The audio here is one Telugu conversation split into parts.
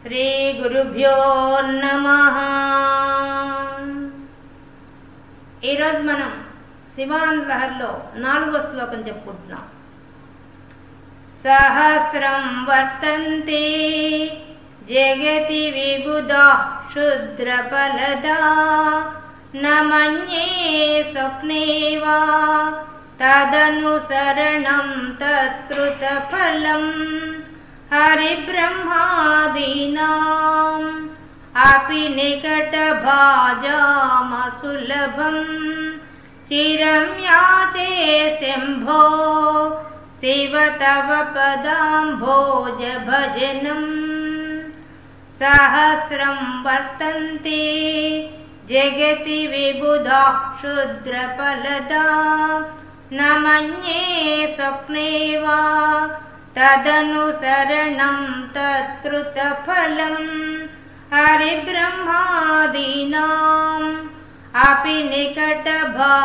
శ్రీ గురుభ్యో నమః. ఈరోజు మనం శివానంద లహరిలో 4వ శ్లోకం చెప్పుకుంటున్నాం. సహస్రం వర్తంతే జగతి విబుధా క్షుద్రఫలదా న మన్యే స్వప్నే వా తదనుసరణం తత్కృతఫలం హరిబ్రహ్మాదీనాం అపి నికటభాజామసులభం చిరం యాచే శంభో శివ తవ పదాంభోజ భజనం. సహస్రం వర్తంతే జగతి విబుధా క్షుద్రఫలదా న మన్యే స్వప్నే వా తదనుసరణం తత్కృతఫలం హరిబ్రహ్మాదీనాం అపి నికటభాజామసులభం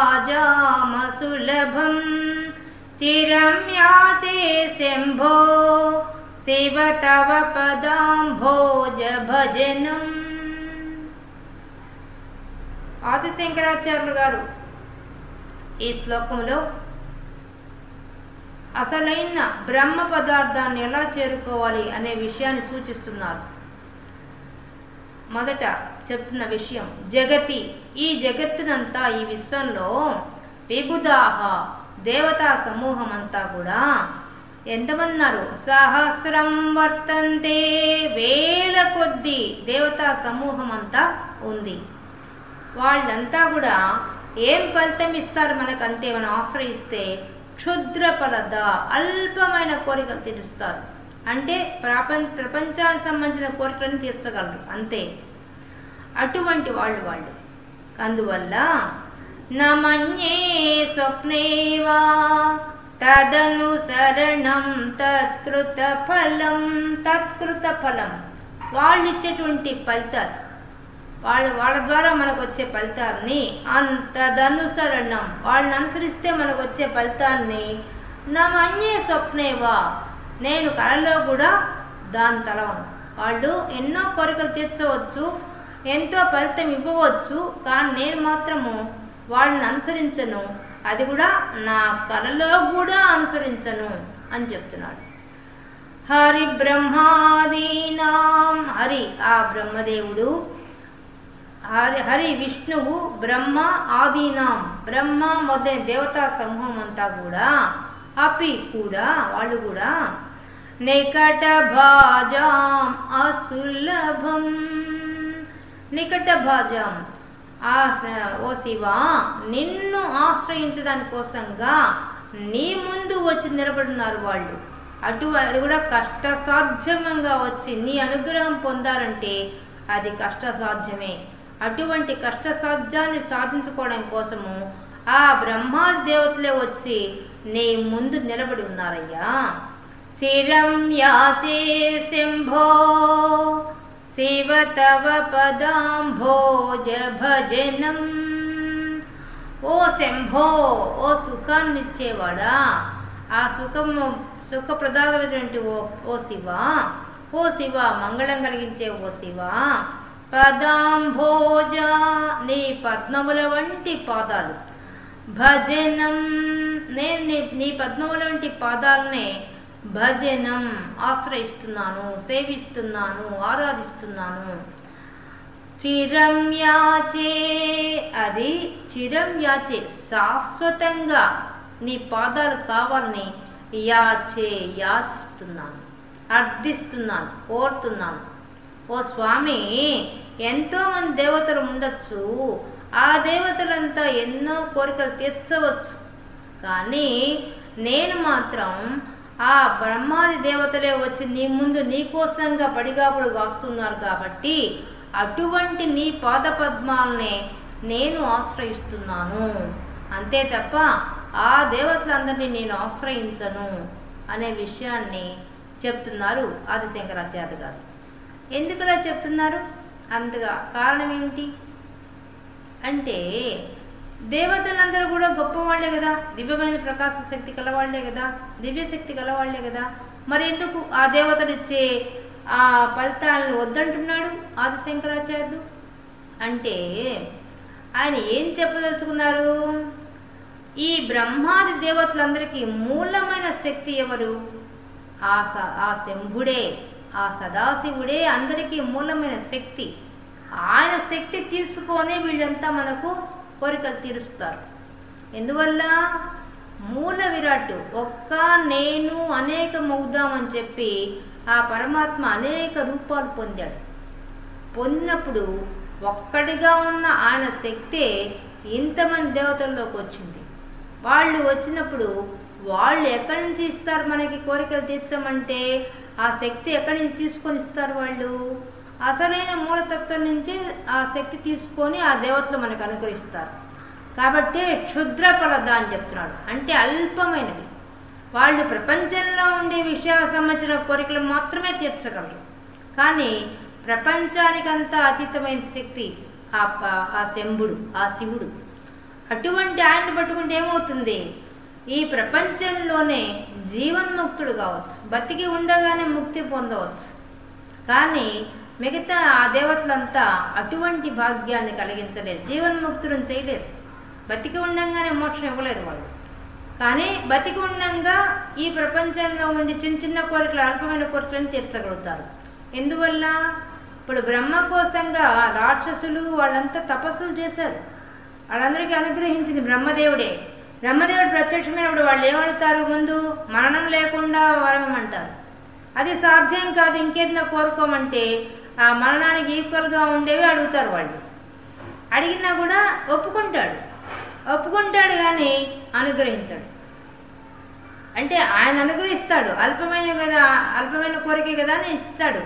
చిరం యాచే శంభో శివ తవ పదాంభోజ భజనం. ఆదిశంకరాచార్యులు గారు ఈ శ్లోకంలో అసలైన బ్రహ్మ పదార్థాన్ని ఎలా చేరుకోవాలి అనే విషయాన్ని సూచిస్తున్నారు. మొదట చెప్తున్న విషయం జగతి, ఈ జగత్తునంతా, ఈ విశ్వంలో విబుధాహ దేవతా సమూహం అంతా కూడా ఎంతమన్నారు? సహస్రం వర్తంతే, వేల కొద్ది దేవతా సమూహం అంతా ఉంది. వాళ్ళంతా కూడా ఏం ఫలితం ఇస్తారు మనకంతే? మనం ఆశ్రయిస్తే క్షుద్ర ఫలద, అల్పమైన కోరికలు తీరుస్తారు. అంటే ప్రపంచానికి సంబంధించిన కోరికలను తీర్చగలరు అంతే. అటువంటి వాళ్ళు అందువల్ల నమన్యే స్వప్నే వా తదనుసరణం తత్కృత ఫలం. తత్కృత ఫలం వాళ్ళు ఇచ్చేటువంటి ఫలితాలు, వాళ్ళ ద్వారా మనకు వచ్చే ఫలితాలని తదనుసరణం, వాళ్ళని అనుసరిస్తే మనకు వచ్చే ఫలితాలని నమన్యే స్వప్నేవా, నేను కళలో కూడా దాని తలవను. వాళ్ళు ఎన్నో కోరికలు తీర్చవచ్చు, ఎంతో ఫలితం ఇవ్వవచ్చు, కానీ నేను మాత్రము వాళ్ళని అనుసరించను, అది కూడా నా కళలో కూడా అనుసరించను అని చెప్తున్నాడు. హరి బ్రహ్మాదీనాం, హరి ఆ బ్రహ్మదేవుడు, హరి విష్ణువు, బ్రహ్మ ఆదీనాం, బ్రహ్మ మొదలైన దేవతా సమూహం అంతా కూడా అపి కూడా, వాళ్ళు కూడా నికట భాజాం అసులభం. నికట భాజాం, ఓ శివ, నిన్ను ఆశ్రయించడానికి కోసంగా నీ ముందు వచ్చి నిలబడున్నారు వాళ్ళు. అది కూడా కష్టసాధ్యంగా వచ్చి నీ అనుగ్రహం పొందాలంటే అది కష్టసాధ్యమే. అటువంటి కష్టసాధ్యాన్ని సాధించుకోవడం కోసము ఆ బ్రహ్మాది దేవతలే వచ్చి నీ ముందు నిలబడి ఉన్నారయ్యా. చిరం యాచే శంభో శివ తవ పదాంభోజ భజనం. ఓ శంభో, ఓ సుఖాన్నిచ్చేవాడా, ఆ సుఖప్రదామైనటువంటి ఓ శివ, ఓ శివ, మంగళం కలిగించే ఓ శివ, పదాంభోజ, నీ పద్మముల వంటి పాదాలు, భజనం, నేను నీ పద్మముల వంటి పాదాలనే భజనం ఆశ్రయిస్తున్నాను, సేవిస్తున్నాను, ఆరాధిస్తున్నాను. చిరం యాచే, అది చిరం యాచే, శాశ్వతంగా నీ పాదాలు కావాలని యాచే, యాచిస్తున్నాను, అర్థిస్తున్నాను, కోరుతున్నాను. ఓ స్వామి, ఎంతోమంది దేవతలు ఉండొచ్చు, ఆ దేవతలంతా ఎన్నో కోరికలు తీర్చవచ్చు, కానీ నేను మాత్రం ఆ బ్రహ్మాది దేవతలే వచ్చి నీ ముందు నీకోసంగా పడిగాపుడు కాస్తున్నారు కాబట్టి అటువంటి నీ పాదపద్మాలనే నేను ఆశ్రయిస్తున్నాను, అంతే తప్ప ఆ దేవతలందరినీ నేను ఆశ్రయించను అనే విషయాన్ని చెప్తున్నారు ఆదిశంకరాచార్య గారు. ఎందుకులా చెప్తున్నారు? అందుగా కారణం ఏమిటి అంటే, దేవతలందరూ కూడా గొప్పవాళ్లే కదా, దివ్యమైన ప్రకాశ శక్తి కలవాళ్లే కదా, దివ్యశక్తి కలవాళ్లే కదా. మరి ఎందుకు ఆ దేవతలు ఇచ్చే ఆ ఫలితాలను వద్దంటున్నాడు ఆదిశంకరాచార్యుడు? అంటే ఆయన ఏం చెప్పదలుచుకున్నారు? ఈ బ్రహ్మాది దేవతలందరికీ మూలమైన శక్తి ఎవరు? ఆ శంభుడే, ఆ సదాశివుడే అందరికీ మూలమైన శక్తి. ఆయన శక్తి తీసుకొని వీళ్ళంతా మనకు కోరికలు తీరుస్తారు. ఎందువల్ల? మూల విరాట్ ఒక్క నేను అనేకమవుదామని చెప్పి ఆ పరమాత్మ అనేక రూపాలు పొందాడు. పొందినప్పుడు ఒక్కడిగా ఉన్న ఆయన శక్తే ఇంతమంది దేవతల్లోకి వచ్చింది. వాళ్ళు వచ్చినప్పుడు వాళ్ళు ఎక్కడి నుంచి ఇస్తారు మనకి కోరికలు తీర్చమంటే? ఆ శక్తి ఎక్కడి నుంచి తీసుకొని ఇస్తారు? వాళ్ళు అసలైన మూలతత్వం నుంచి ఆ శక్తి తీసుకొని ఆ దేవతలు మనకు అనుగ్రహిస్తారు. కాబట్టి క్షుద్ర ఫలద అని చెప్తున్నాడు. అంటే అల్పమైనవి. వాళ్ళు ప్రపంచంలో ఉండే విషయాలకు సంబంధించిన కోరికలు మాత్రమే తీర్చగలరు. కానీ ప్రపంచానికంతా అతీతమైన శక్తి ఆ శంభుడు, ఆ శివుడు. అటువంటి ఆయన్ని పట్టుకుంటే ఏమవుతుంది? ఈ ప్రపంచంలోనే జీవన్ముక్తుడు కావచ్చు, బతికి ఉండగానే ముక్తి పొందవచ్చు. కానీ మిగతా ఆ దేవతలంతా అటువంటి భాగ్యాన్ని కలిగించలేదు, జీవన్ముక్తులను చేయలేదు. బతికి ఉండంగానే మోక్షం ఇవ్వలేదు వాళ్ళు. కానీ బతికి ఉండంగా ఈ ప్రపంచంలో ఉండి చిన్న చిన్న కోరికలు, అల్పమైన కోరికలను తీర్చగలుగుతారు. ఎందువల్ల? ఇప్పుడు బ్రహ్మ కోసంగా రాక్షసులు వాళ్ళంతా తపస్సులు చేశారు. వాళ్ళందరికీ అనుగ్రహించింది బ్రహ్మదేవుడే. బ్రహ్మదేవుడు ప్రత్యక్షమైనప్పుడు వాళ్ళు ఏమడుతారు? ముందు మరణం లేకుండా వరమంటారు. అది సాధ్యం కాదు, ఇంకేదైనా కోరుకోమంటే ఆ మరణానికి ఈక్వల్గా ఉండేవి అడుగుతారు. వాళ్ళు అడిగినా కూడా ఒప్పుకుంటాడు కానీ అనుగ్రహించాడు. అంటే ఆయన అనుగ్రహిస్తాడు, అల్పమైన కదా, అల్పమైన కోరికే కదా అని ఇస్తాడు.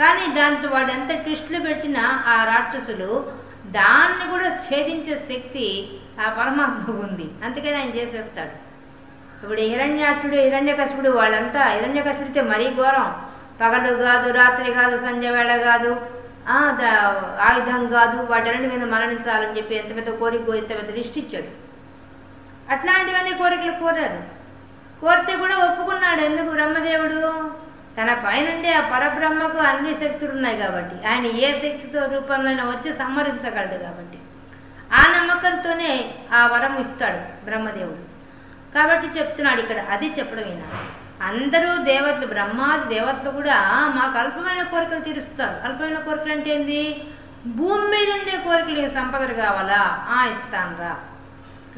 కానీ దాంట్లో వాడు ఎంత ట్విస్టులు పెట్టినా ఆ రాక్షసులు దాన్ని కూడా ఛేదించే శక్తి ఆ పరమాత్మకు ఉంది. అందుకని ఆయన చేసేస్తాడు. ఇప్పుడు హిరణ్యాక్షుడు, హిరణ్యకశిపుడు వాళ్ళంతా, హిరణ్యకశిపుడితే మరీ ఘోరం. పగలు కాదు, రాత్రి కాదు, సంధ్య వేళ కాదు, ఆయుధం కాదు, వాటన్నిటి మీద మరణించాలని చెప్పి ఎంత పెద్ద కోరిక, ఎంత పెద్ద లిస్ట్ ఇచ్చాడు. అట్లాంటివన్నీ కోరికలు కోరారు. కోరితే కూడా ఒప్పుకున్నాడు. ఎందుకు? బ్రహ్మదేవుడు తన పైనుండే ఆ పరబ్రహ్మకు అన్ని శక్తులు ఉన్నాయి కాబట్టి, ఆయన ఏ శక్తితో రూపంలో వచ్చి సంహరించగలడు కాబట్టి ఆ నమ్మకంతోనే ఆ వరం ఇస్తాడు బ్రహ్మదేవుడు. కాబట్టి చెప్తున్నాడు ఇక్కడ, అది చెప్పడం ఈయన. అందరూ దేవతలు, బ్రహ్మాది దేవతలు కూడా మాకు అల్పమైన కోరికలు తీరుస్తారు. అల్పమైన కోరికలు అంటే ఏంది? భూమి మీద ఉండే కోరికలు, సంపదలు కావాలా? ఇస్తానురా.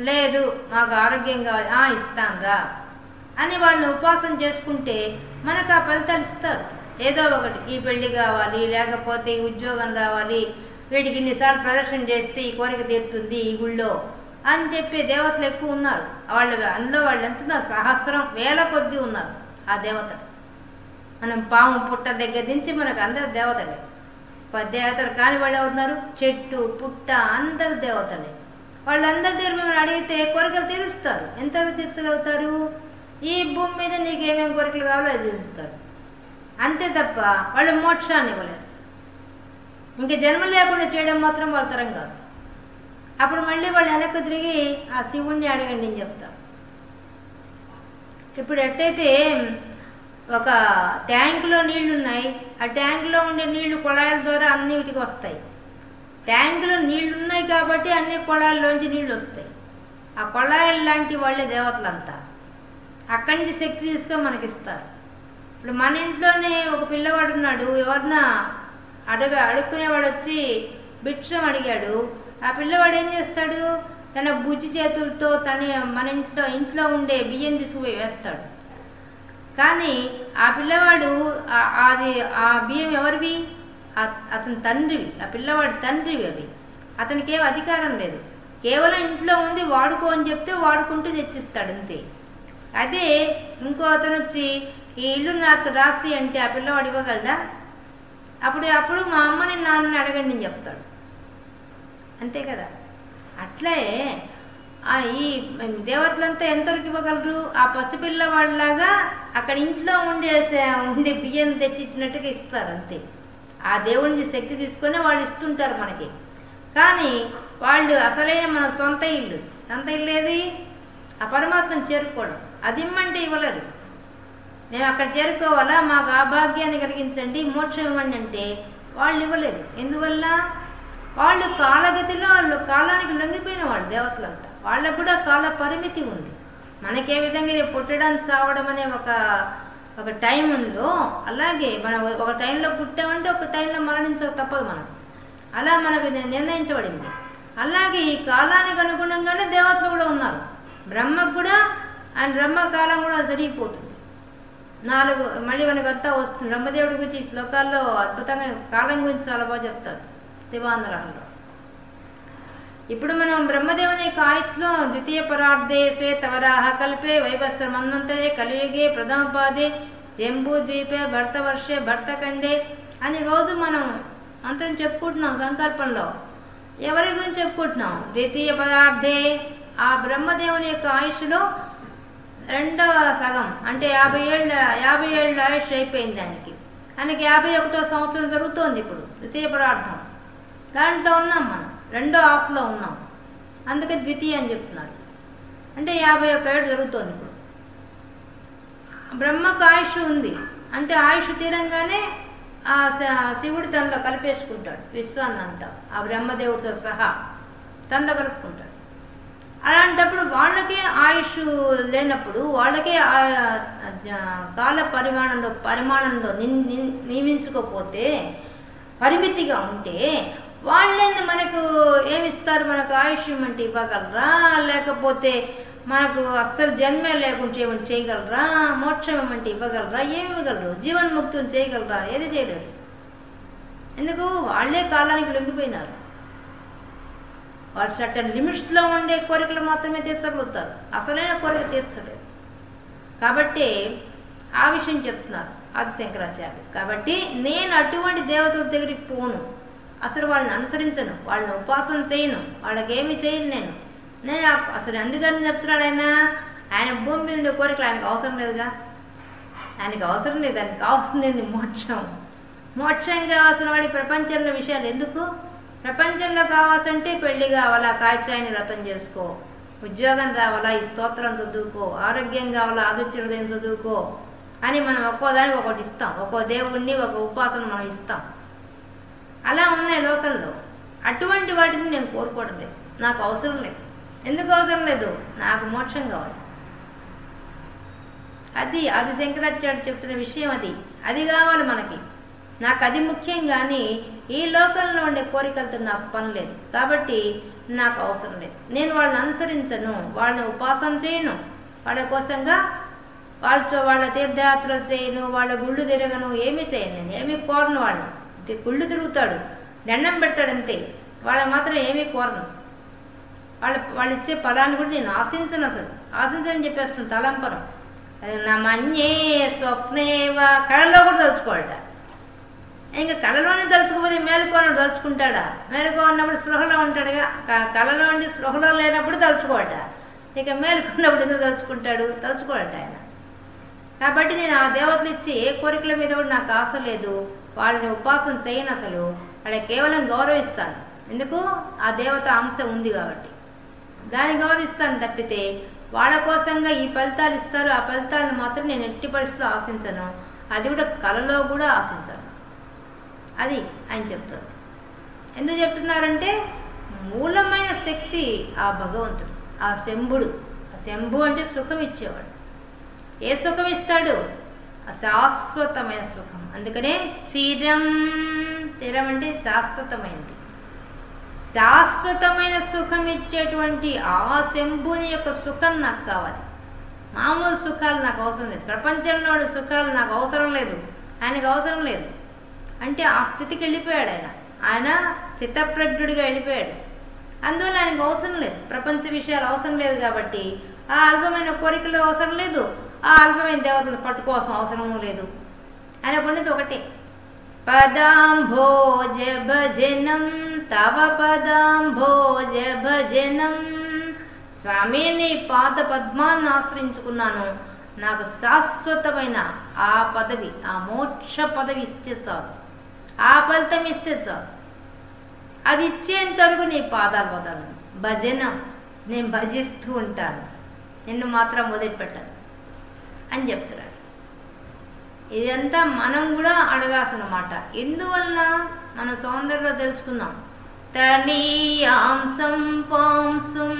లేదు మాకు ఆరోగ్యం కావాలి, ఇస్తానురా అని వాళ్ళని ఉపాసన చేసుకుంటే మనకు ఆ ఫలితాలు ఇస్తారు. ఏదో ఒకటి, ఈ పెళ్లి కావాలి, లేకపోతే ఈ ఉద్యోగం రావాలి, వీటికి ఇన్నిసార్లు ప్రదర్శన చేస్తే ఈ కోరిక తీరుతుంది ఈ గుళ్ళో అని చెప్పే దేవతలు ఎక్కువ ఉన్నారు. అందులో వాళ్ళు ఎంత సహస్రం, వేల కొద్దీ ఉన్నారు ఆ దేవత. మనం పాము పుట్ట దగ్గర నుంచి మనకు అందరు దేవతలే. దేవతలు కాని వాళ్ళు ఎవరున్నారు? చెట్టు పుట్ట అందరు దేవతలే. వాళ్ళందరి దగ్గర మిమ్మల్ని అడిగితే కోరికలు తీరుస్తారు. ఎంతవరకు తీర్చగలుగుతారు? ఈ భూమి మీద నీకు ఏమేమి కోరికలు కావాలో అది తీరుస్తారు. అంతే తప్ప వాళ్ళు మోక్షాన్ని ఇవ్వలేరు. ఇంకా జన్మ లేకుండా చేయడం మాత్రం వాళ్ళ తరం కాదు. అప్పుడు మళ్ళీ వాళ్ళు వెనక్కి తిరిగి ఆ శివుణ్ణి అడగండి అని చెప్తారు. ఇప్పుడు ఎట్టయితే ఒక ట్యాంకులో నీళ్లు ఉన్నాయి, ఆ ట్యాంకులో ఉండే నీళ్లు కుళాయిల ద్వారా అన్నిటికి వస్తాయి. ట్యాంకులో నీళ్లు ఉన్నాయి కాబట్టి అన్ని కుళాయిల్లోంచి నీళ్లు వస్తాయి. ఆ కుళాయిలు లాంటి వాళ్ళే దేవతలంతా. అక్కడి నుంచి శక్తి తీసుకొని మనకిస్తారు. ఇప్పుడు మన ఇంట్లోనే ఒక పిల్లవాడు ఉన్నాడు, ఎవరన్నా అడుక్కునేవాడు వచ్చి భిక్షం అడిగాడు. ఆ పిల్లవాడు ఏం చేస్తాడు? తన బుజ్జి చేతులతో మన ఇంట్లో ఉండే బియ్యం తీసుకుపోయి వేస్తాడు. కానీ ఆ పిల్లవాడు ఆ బియ్యం ఎవరివి? అతని తండ్రివి, ఆ పిల్లవాడి తండ్రివి అవి. అతనికి ఏం అధికారం లేదు, కేవలం ఇంట్లో ఉంది వాడుకో అని చెప్తే వాడుకుంటూ తెచ్చిస్తాడు అంతే. అదే ఇంకో అతను వచ్చి ఈ ఇల్లు నాకు రాసి అంటే ఆ పిల్లవాడు ఇవ్వగలదా? అప్పుడు మా అమ్మని నాన్నని అడగండి అని చెప్తాడు. అంతే కదా. అట్లే ఈ దేవతలంతా ఎంతవరకు ఇవ్వగలరు? ఆ పసిపిల్లవాడిలాగా అక్కడ ఇంట్లో ఉండే బియ్యం తెచ్చి ఇచ్చినట్టుగా ఇస్తారు అంతే. ఆ దేవుని శక్తి తీసుకొని వాళ్ళు ఇస్తుంటారు మనకి. కానీ వాళ్ళు అసలైన మన సొంత ఇల్లు ఏది? ఆ పరమాత్మను చేరుకోవడం, అది ఇమ్మంటే ఇవ్వలేరు. మేము అక్కడ చేరుకోవాలా, మాకు ఆ భాగ్యాన్ని కలిగించండి, మోక్షం ఇవ్వండి అంటే వాళ్ళు ఇవ్వలేదు. ఎందువల్ల? వాళ్ళు కాలగతిలో వాళ్ళు కాలానికి లొంగిపోయిన వాళ్ళు దేవతలంతా. వాళ్ళకు కూడా కాల పరిమితి ఉంది. మనకే విధంగా ఇది పుట్టడం చావడం అనే ఒక టైం ఉందో, అలాగే మనం ఒక టైంలో పుట్టామంటే ఒక టైంలో మరణించక తప్పదు మనం. అలా మనకు నిర్ణయించబడింది. అలాగే ఈ కాలానికి అనుగుణంగానే దేవతలు కూడా ఉన్నారు. బ్రహ్మకు కూడా ఆయన బ్రహ్మకాలం కూడా జరిగిపోతుంది. మళ్ళీ మనకు అంతా వస్తుంది. బ్రహ్మదేవుడి గురించి ఈ శ్లోకాల్లో అద్భుతంగా కాలం గురించి చాలా బాగా చెప్తారు శివాంధ్రాలలో. ఇప్పుడు మనం బ్రహ్మదేవుని యొక్క ఆయుష్లో ద్వితీయ పరార్ధే శ్వేతవరాహ కల్పే వైవస్త్ర మన్వంతరే కలియుగే ప్రథమపాదే జంబూద్వీపే భర్తవర్షే భర్తఖండే అని రోజు మనం మంత్రం చెప్పుకుంటున్నాం సంకల్పంలో. ఎవరి గురించి చెప్పుకుంటున్నాం? ద్వితీయ పదార్థే, ఆ బ్రహ్మదేవుని యొక్క ఆయుష్లో రెండవ సగం అంటే 50 ఏళ్ళ ఆయుష్ అయిపోయింది దానికి. ఆయనకి 51వ సంవత్సరం జరుగుతోంది ఇప్పుడు ద్వితీయ పదార్థం. దాంట్లో ఉన్నాం మనం, రెండో హాఫ్లో ఉన్నాం. అందుకే ద్వితీయ అని చెప్తున్నారు. అంటే 51 ఏళ్ళు జరుగుతోంది ఇప్పుడు. బ్రహ్మకు ఆయుష్ ఉంది అంటే ఆయుష్ తీరంగానే ఆ శివుడు తనలో కలిపేసుకుంటాడు విశ్వాన్నంతా, ఆ బ్రహ్మదేవుడితో సహా తనలో కలుపుకుంటాడు. అలాంటప్పుడు వాళ్ళకే ఆయుష్ లేనప్పుడు, వాళ్ళకే కాల పరిమాణంలో నియమించుకోకపోతే, పరిమితిగా ఉంటే వాళ్ళని మనకు ఏమిస్తారు? మనకు ఆయుష్ అంటే ఇవ్వగలరా? లేకపోతే మనకు అస్సలు జన్మే లేకుండా చేయగలరా? మోక్షం ఏమంటే ఇవ్వగలరా? ఏమి ఇవ్వగలరు? జీవన్ముక్తులు చేయగలరా? ఏది చేయలేరు. ఎందుకు? వాళ్ళే కాలానికి లొంగిపోయినారు. వాళ్ళు సర్టన్ లిమిట్స్లో ఉండే కోరికలు మాత్రమే తీర్చగలుగుతారు, అసలైన కోరిక తీర్చలేదు. కాబట్టి ఆ విషయం చెప్తున్నారు ఆది శంకరాచార్యులు. కాబట్టి నేను అటువంటి దేవతల దగ్గరికి పోను, అసలు వాళ్ళని అనుసరించను, వాళ్ళని ఉపాసన చేయను, వాళ్ళకి ఏమి చేయను నేను అసలు. అందుకని చెప్తున్నాడు ఆయన భూమి మీద ఉండే కోరికలు ఆయనకు అవసరం లేదుగా. ఆయనకు అవసరం లేదు. ఆయనకు కావాల్సింది మోక్షం కావాల్సిన వాడి ప్రపంచంలో విషయాలు ఎందుకు? ప్రపంచంలో కావాల్సింటే పెళ్లి కావాలా, కాచాయని వ్రతం చేసుకో, ఉద్యోగం రావాలా, ఈ స్తోత్రం చదువుకో, ఆరోగ్యం కావాలా, ఆదుర్యం చదువుకో అని మనం ఒక్కోదానికి ఒకటి ఇస్తాం. ఒక్కో దేవుణ్ణి ఒక ఉపాసన మనం ఇస్తాం. అలా ఉన్నాయి లోకంలో. అటువంటి వాటిని నేను కోరుకోవడం లేదు, నాకు అవసరం లేదు. ఎందుకు అవసరం లేదు? నాకు మోక్షం కావాలి. అది శంకరాచార్యుడు చెప్తున్న విషయం. అది కావాలి మనకి. నాకు అది ముఖ్యం. కానీ ఈ లోకంలో ఉండే కోరికలతో నాకు పని లేదు, కాబట్టి నాకు అవసరం లేదు. నేను వాళ్ళని అనుసరించను, వాళ్ళని ఉపాసన చేయను, వాళ్ళ కోసంగా వాళ్ళ తీర్థయాత్రలు చేయను, వాళ్ళ గుళ్ళు తిరగను, ఏమీ చేయను. నేను ఏమీ కోరను. వాళ్ళని గుళ్ళు తిరుగుతాడు, దండం పెడతాడు అంతే. వాళ్ళ మాత్రం ఏమీ కోరను. వాళ్ళు ఇచ్చే ఫలాన్ని కూడా నేను ఆశించను. అసలు ఆశించని చెప్పేస్తున్నాను. తలంపరం నా మన్యే స్వప్నేవ, కళలో కూడా తలుచుకోవాలట. ఇంకా కళలోనే తలుచుకోపోతే మేలుకోని తలుచుకుంటాడా? మేలుకో ఉన్నప్పుడు స్పృహలో ఉంటాడుగా. కళలో ఉండి స్పృహలో లేనప్పుడు తలుచుకోవట. ఇక మేలుకున్నప్పుడు ఎందుకు తలుచుకోవట ఆయన. కాబట్టి నేను ఆ దేవతలు ఇచ్చి ఏ కోరికల మీద కూడా నాకు ఆశ లేదు. వాళ్ళని ఉపాసన చేయను. అసలు వాళ్ళకి కేవలం గౌరవిస్తాను. ఎందుకు? ఆ దేవత అంశ ఉంది కాబట్టి దాన్ని గౌరవిస్తాను తప్పితే వాళ్ళ కోసంగా ఈ ఫలితాలు ఇస్తారు, ఆ ఫలితాలను మాత్రం నేను ఎట్టి పరిస్థితుల్లో ఆశించను. అది కూడా కళలో కూడా ఆశించను. అది ఆయన చెప్తారు. ఎందుకు చెప్తున్నారంటే మూలమైన శక్తి ఆ భగవంతుడు, ఆ శంభుడు. ఆ శంభు అంటే సుఖం ఇచ్చేవాడు. ఏ సుఖం ఇస్తాడు? ఆ శాశ్వతమైన సుఖం. అందుకనే చిరం అంటే శాశ్వతమైనది. శాశ్వతమైన సుఖం ఇచ్చేటువంటి ఆ శంభుని యొక్క సుఖం నాకు కావాలి. మామూలు సుఖాలు నాకు అవసరం లేదు. ప్రపంచంలో సుఖాలు నాకు అవసరం లేదు, ఆయనకు అవసరం లేదు. అంటే ఆ స్థితికి వెళ్ళిపోయాడు ఆయన స్థితప్రజ్ఞుడిగా వెళ్ళిపోయాడు. అందువల్ల ఆయనకు అవసరం లేదు, ప్రపంచ విషయాలు అవసరం లేదు. కాబట్టి ఆ అల్పమైన కోరికలు అవసరం లేదు, ఆ అల్పమైన దేవతల పట్టుకోవాల్సిన అవసరము లేదు. ఆయన పొందింది ఒకటే, పదాంభోజ భజనం తవ పదాంభోజ భజనం. స్వామి నీ పాద పద్మాన్ని ఆశ్రయించుకున్నాను, నాకు శాశ్వతమైన ఆ పదవి, ఆ మోక్ష పదవి ఇస్తే చాలు, ఆ ఫలితం ఇస్తే చాలు. అది ఇచ్చేంతవరకు నీ పాదాలు వదలను. భజనం, నేను భజిస్తూ ఉంటాను, నిన్ను మాత్రం వదిలిపెట్టాను అని చెప్తున్నాడు. ఇదంతా మనం కూడా అడగాల్సినమాట. ఎందువల్ల మన సౌందర్యంలో తెలుసుకుందాం. తనీయాంసం పాంసుం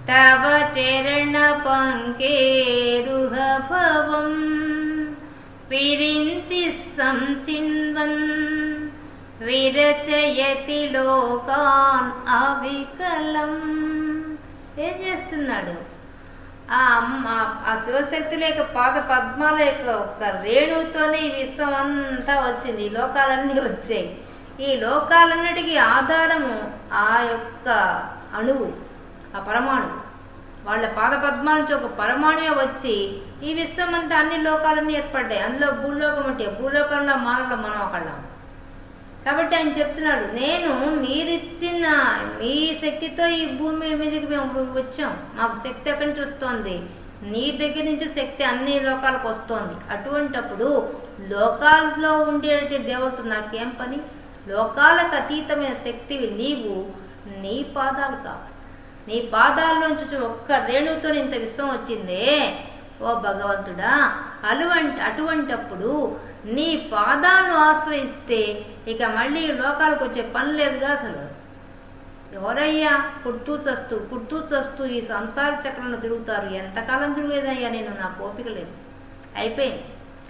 తవ చరణ పంకేరుహభవం విరించి సంచిన్వన్ విరచయతి లోకాన్ అవికలం. ఏం చేస్తున్నాడు? ఆ శివశక్తుల యొక్క పాద పద్మాల యొక్క ఒక రేణుతోనే ఈ విశ్వం అంతా వచ్చింది, ఈ లోకాలన్నీ వచ్చాయి. ఈ లోకాలన్నిటికీ ఆధారము ఆ యొక్క అణువు, ఆ పరమాణువు. వాళ్ళ పాద పద్మాల నుంచి ఒక పరమాణువే వచ్చి ఈ విశ్వం అంతా అన్ని లోకాలన్నీ ఏర్పడ్డాయి. అందులో భూలోకం అంటే భూలోకంలో మానవులు మనం ఒకళ్ళం. కాబట్టి ఆయన చెప్తున్నాడు, నేను మీరిచ్చిన మీ శక్తితో ఈ భూమి మీదకి మేము వచ్చాం. మాకు శక్తి ఎక్కడి నుంచి వస్తుంది? నీ దగ్గర నుంచి శక్తి అన్ని లోకాలకు వస్తుంది. అటువంటప్పుడు లోకాల్లో ఉండే దేవతలు నాకేం పని? లోకాలకు అతీతమైన శక్తివి నీవు. నీ పాదాలు కావాలి. నీ పాదాల్లోంచి ఒక్క రేణువుతో ఇంత విశ్వం వచ్చిందే ఓ భగవంతుడా. అటువంటప్పుడు నీ పాదాలను ఆశ్రయిస్తే ఇక మళ్ళీ లోకాలకు వచ్చే పని లేదుగా అసలు. ఎవరయ్యా పుడుతూ చస్తూ ఈ సంసార చక్రంలో తిరుగుతారు? ఎంతకాలం తిరిగేదయ్యా నేను? నాకు ఓపిక లేదు, అయిపోయింది.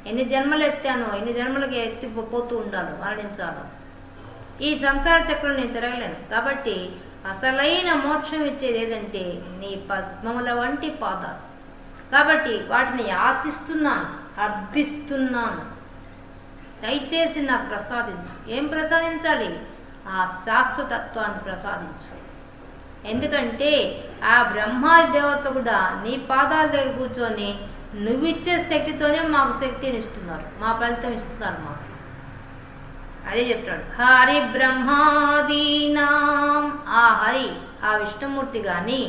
ఎన్ని జన్మలు ఎత్తానో ఎన్ని జన్మలకి ఎత్తిపోతూ ఉండాలి, మరణించాలి. ఈ సంసార చక్రం నేను తిరగలేను. కాబట్టి అసలైన మోక్షం ఇచ్చేది ఏదంటే నీ పద్మముల వంటి పాదాలు. కాబట్టి వాటిని యాచిస్తున్నాను, అర్థిస్తున్నాను. దయచేసి నాకు ప్రసాదించు. ఏం ప్రసాదించాలి? ఆ శాశ్వతత్వాన్ని ప్రసాదించు. ఎందుకంటే ఆ బ్రహ్మాది దేవత కూడా నీ పాదాల దగ్గర కూర్చొని నువ్విచ్చే శక్తితోనే మాకు శక్తిని ఇస్తున్నారు, మా ఫలితం ఇస్తున్నారు మాకు. అదే చెప్తాడు. హరి బ్రహ్మాదీనాం. ఆ హరి, ఆ విష్ణుమూర్తి కానీ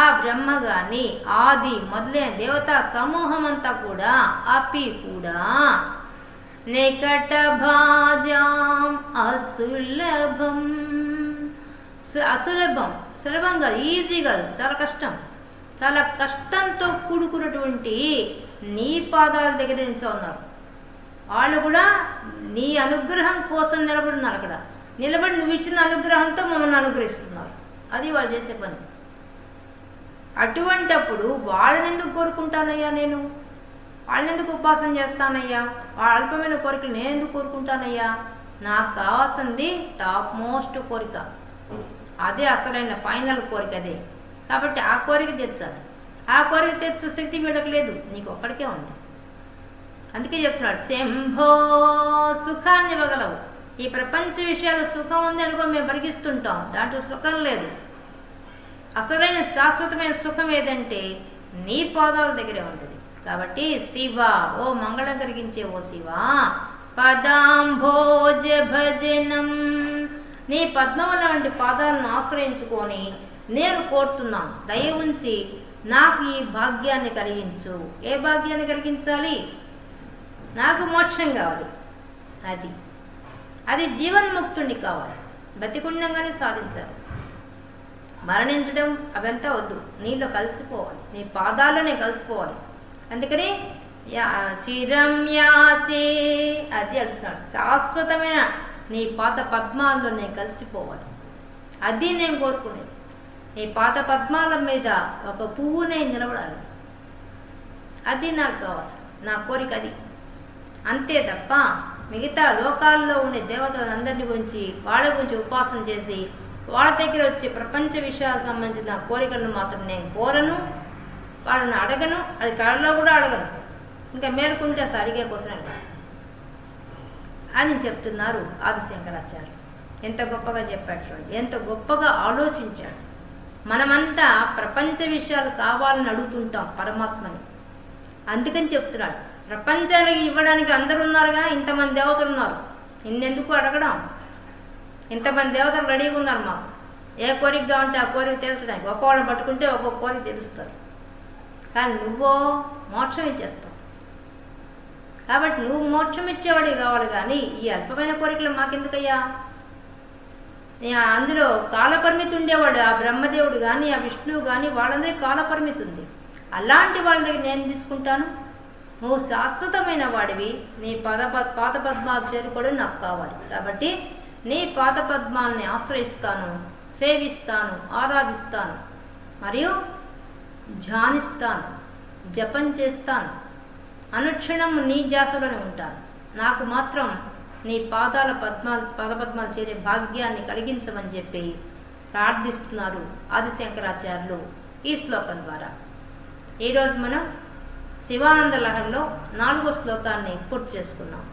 ఆ బ్రహ్మ కానీ ఆది మొదలైన దేవతా సమూహం అంతా కూడా అపి కూడా నికట భాజాం అసులభం. అసులభం సులభంగా, ఈజీగా, చాలా కష్టం, చాలా కష్టంతో కూడుకున్నటువంటి నీ పాదాల దగ్గర నుంచి ఉన్నారు. వాళ్ళు కూడా నీ అనుగ్రహం కోసం నిలబడున్నారు. అక్కడ నిలబడి నువ్వు ఇచ్చిన అనుగ్రహంతో మమ్మల్ని అనుగ్రహిస్తున్నారు. అది వాళ్ళు చేసే పని. అటువంటప్పుడు వాళ్ళని ఎందుకు కోరుకుంటానయ్యా నేను? వాళ్ళని ఎందుకు ఉపాసన చేస్తానయ్యా? వాళ్ళ అల్పమైన కోరికలు నేను ఎందుకు కోరుకుంటానయ్యా? నాకు కావాల్సింది టాప్ మోస్ట్ కోరిక, అదే అసలైన ఫైనల్ కోరిక అదే. కాబట్టి ఆ కోరిక తెచ్చాలి. ఆ కోరిక తెచ్చే శక్తి వీళ్ళకి లేదు, నీకు ఒక్కడికే ఉంది. అందుకే చెప్తున్నాడు, శంభో సుఖాన్ని ఇవ్వగలవు. ఈ ప్రపంచ విషయాలు సుఖం ఉంది అనుకో మేము పరిగిస్తుంటాం, దాంట్లో సుఖం లేదు. అసలైన శాశ్వతమైన సుఖం ఏదంటే నీ పాదాల దగ్గరే ఉంటుంది. కాబట్టి శివ, ఓ మంగళం కలిగించే ఓ శివ, పదాంభోజ భజనం, నీ పద్మముల వంటి పాదాలను ఆశ్రయించుకొని నేను కోరుతున్నాను, దయ ఉంచి నాకు ఈ భాగ్యాన్ని కలిగించు. ఏ భాగ్యాన్ని కలిగించాలి? నాకు మోక్షం కావాలి. అది జీవన్ముక్తుడిని కావాలి, బతికుండంగానే సాధించాలి. మరణించడం అవంతా వద్దు, నీలో కలిసిపోవాలి, నీ పాదాల్లోనే కలిసిపోవాలి. అందుకని చిరం యాచే అది అంటున్నాడు, శాశ్వతమైన నీ పాత పద్మాల్లో నేను కలిసిపోవాలి. అది నేను కోరుకునేది. నీ పాత పద్మాల మీద ఒక పువ్వునే నిలబడాలి. అది నాకు కావాల్సింది, నా కోరిక అది. అంతే తప్ప మిగతా లోకాల్లో ఉండే దేవతలందరినీ గురించి వాళ్ళ గురించి ఉపాసన చేసి వాళ్ళ దగ్గర వచ్చే ప్రపంచ విషయాలకు సంబంధించిన కోరికలను మాత్రం నేను కోరను, వాళ్ళని అడగను, అది కళలో కూడా అడగను. ఇంకా మేలుకుంటే అసలు అడిగే కోసం అని చెప్తున్నారు ఆదిశంకరాచార్య. ఎంత గొప్పగా చెప్పాడు చూడండి, ఎంత గొప్పగా ఆలోచించాడు. మనమంతా ప్రపంచ విషయాలు కావాలని అడుగుతుంటాం పరమాత్మని. అందుకని చెప్తున్నాడు, ప్రపంచానికి ఇవ్వడానికి అందరు ఉన్నారుగా, ఇంతమంది దేవతలు ఉన్నారు, ఇన్నెందుకు అడగడం? ఇంతమంది దేవతలు రెడీగా ఉన్నారు మాకు. ఏ కోరికగా ఉంటే ఆ కోరిక తెలుసడానికి ఒక్కొక్కళ్ళని పట్టుకుంటే ఒక్కొక్క కోరిక తెలుస్తారు. కానీ నువ్వో మోక్షం ఇచ్చేస్తావు. కాబట్టి నువ్వు మోక్షం ఇచ్చేవాడివి కావాలి, కానీ ఈ అల్పమైన కోరికలు మాకెందుకయ్యా? అందులో కాలపరిమితి ఉండేవాడు ఆ బ్రహ్మదేవుడు కానీ ఆ విష్ణువు కానీ వాళ్ళందరికీ కాలపరిమితి ఉంది. అలాంటి వాళ్ళ దగ్గర నేను తీసుకుంటాను. నువ్వు శాశ్వతమైన వాడివి, నీ పాద పద్మాలు చేరుకోవడం నాకు కావాలి. కాబట్టి నీ పాద పద్మాలని ఆశ్రయిస్తాను, సేవిస్తాను, ఆరాధిస్తాను, మరియు ధ్యానిస్తాను, జపం చేస్తాను, అనుక్షణం నీ ధ్యాసలోనే ఉంటాను. నాకు మాత్రం నీ పాద పద్మాలు చేరే భాగ్యాన్ని కలిగించమని చెప్పి ప్రార్థిస్తున్నారు ఆదిశంకరాచార్యులు ఈ శ్లోకం ద్వారా. ఈరోజు మనం శివానంద లహరిలో 4వ శ్లోకాన్ని పూర్తి చేసుకున్నాం.